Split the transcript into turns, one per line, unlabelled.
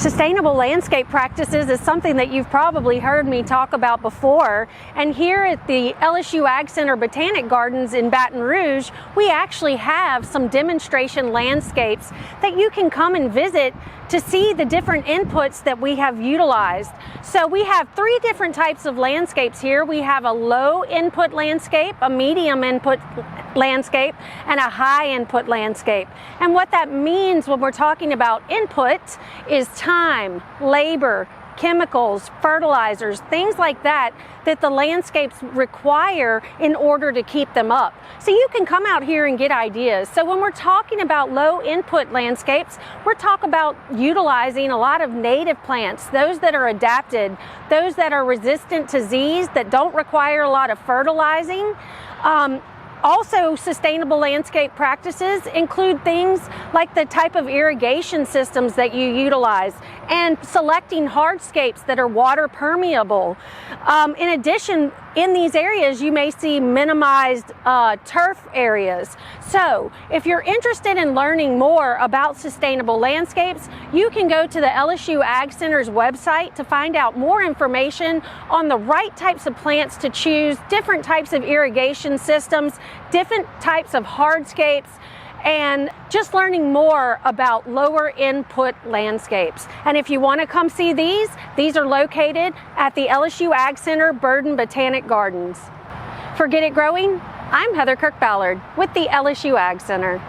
Sustainable landscape practices is something that you've probably heard me talk about before, and here at the LSU AgCenter Botanic Gardens in Baton Rouge, we actually have some demonstration landscapes that you can come and visit to see the different inputs that we have utilized. So we have three different types of landscapes here. We have a low input landscape, a medium input landscape, and a high input landscape. And what that means when we're talking about input is time, labor, chemicals, fertilizers, things like that the landscapes require in order to keep them up. So you can come out here and get ideas. So when we're talking about low input landscapes, we're talking about utilizing a lot of native plants, those that are adapted, those that are resistant to disease, that don't require a lot of fertilizing. Also, sustainable landscape practices include things like the type of irrigation systems that you utilize and selecting hardscapes that are water permeable. In addition, in these areas, you may see minimized turf areas. So if you're interested in learning more about sustainable landscapes, you can go to the LSU AgCenter's website to find out more information on the right types of plants to choose, different types of irrigation systems, different types of hardscapes, and just learning more about lower input landscapes. And if you want to come see these are located at the LSU AgCenter Burden Botanic Gardens. For Get It Growing, I'm Heather Kirk-Ballard with the LSU AgCenter.